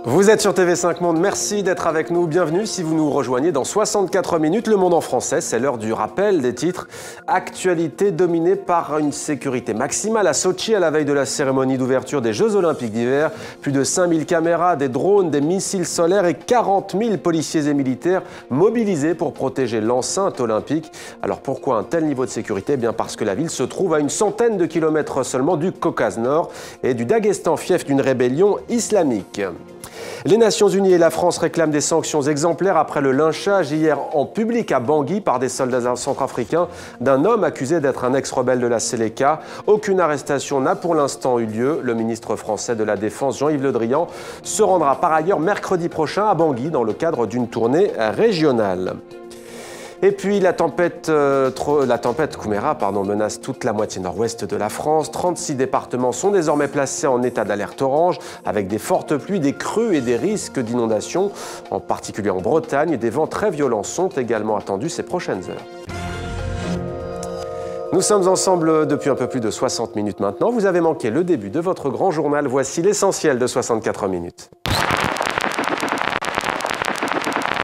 Vous êtes sur TV5 Monde, merci d'être avec nous, bienvenue si vous nous rejoignez dans 64 minutes. Le Monde en français, c'est l'heure du rappel des titres. Actualité dominée par une sécurité maximale à Sotchi à la veille de la cérémonie d'ouverture des Jeux Olympiques d'hiver. Plus de 5000 caméras, des drones, des missiles solaires et 40 000 policiers et militaires mobilisés pour protéger l'enceinte olympique. Alors pourquoi un tel niveau de sécurité? Eh bien parce que la ville se trouve à une centaine de kilomètres seulement du Caucase Nord et du Daghestan, fief d'une rébellion islamique. Les Nations Unies et la France réclament des sanctions exemplaires après le lynchage hier en public à Bangui par des soldats centrafricains d'un homme accusé d'être un ex-rebelle de la Séléka. Aucune arrestation n'a pour l'instant eu lieu. Le ministre français de la Défense, Jean-Yves Le Drian, se rendra par ailleurs mercredi prochain à Bangui dans le cadre d'une tournée régionale. Et puis la tempête Koumera menace toute la moitié nord-ouest de la France. 36 départements sont désormais placés en état d'alerte orange, avec des fortes pluies, des crues et des risques d'inondation, en particulier en Bretagne. Des vents très violents sont également attendus ces prochaines heures. Nous sommes ensemble depuis un peu plus de 60 minutes maintenant. Vous avez manqué le début de votre grand journal. Voici l'essentiel de 64 minutes.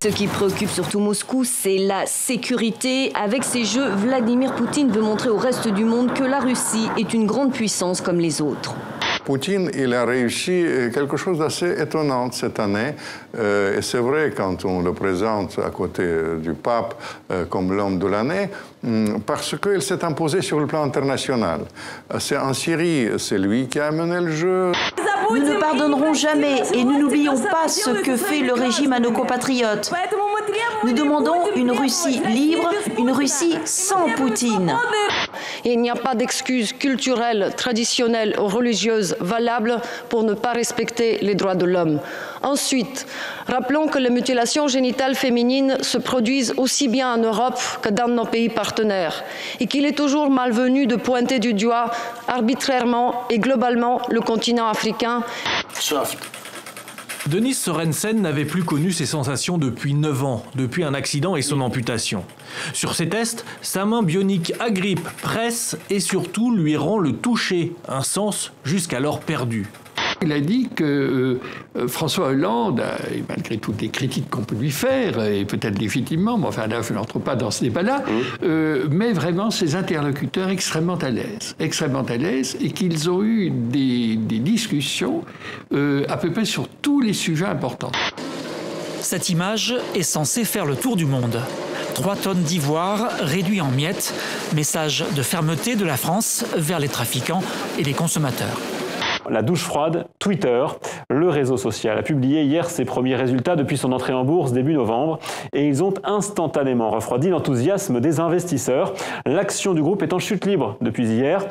Ce qui préoccupe surtout Moscou, c'est la sécurité. Avec ces jeux, Vladimir Poutine veut montrer au reste du monde que la Russie est une grande puissance comme les autres. Poutine, il a réussi quelque chose d'assez étonnant cette année. Et c'est vrai quand on le présente à côté du pape comme l'homme de l'année, parce qu'il s'est imposé sur le plan international. C'est en Syrie, c'est lui qui a mené le jeu. Nous ne pardonnerons jamais et nous n'oublions pas ce que fait le régime à nos compatriotes. Nous demandons une Russie libre, une Russie sans Poutine. Il n'y a pas d'excuse culturelle, traditionnelle ou religieuse valable pour ne pas respecter les droits de l'homme. Ensuite, rappelons que les mutilations génitales féminines se produisent aussi bien en Europe que dans nos pays partenaires et qu'il est toujours malvenu de pointer du doigt arbitrairement et globalement le continent africain. Denis Sorensen n'avait plus connu ces sensations depuis 9 ans, depuis un accident et son amputation. Sur ces tests, sa main bionique agrippe, presse et surtout lui rend le toucher, un sens jusqu'alors perdu. Il a dit que François Hollande, malgré toutes les critiques qu'on peut lui faire, et peut-être légitimement, mais enfin là je n'entre pas dans ce débat-là, met vraiment ses interlocuteurs extrêmement à l'aise, et qu'ils ont eu des discussions à peu près sur tous les sujets importants. Cette image est censée faire le tour du monde. 3 tonnes d'ivoire réduits en miettes, message de fermeté de la France vers les trafiquants et les consommateurs. La douche froide, Twitter, le réseau social, a publié hier ses premiers résultats depuis son entrée en bourse début novembre et ils ont instantanément refroidi l'enthousiasme des investisseurs. L'action du groupe est en chute libre depuis hier.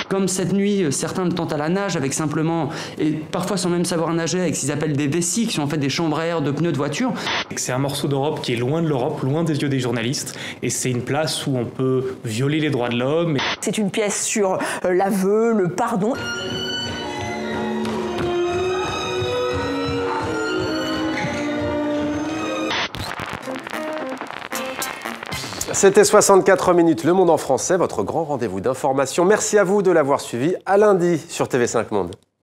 Comme cette nuit, certains tentent à la nage avec simplement, et parfois sans même savoir nager, avec ce qu'ils appellent des vessies, qui sont en fait des chambres à air de pneus de voiture. C'est un morceau d'Europe qui est loin de l'Europe, loin des yeux des journalistes, et c'est une place où on peut violer les droits de l'homme. C'est une pièce sur l'aveu, le pardon. C'était 64 minutes, Le Monde en français, votre grand rendez-vous d'information. Merci à vous de l'avoir suivi. À lundi sur TV5 Monde.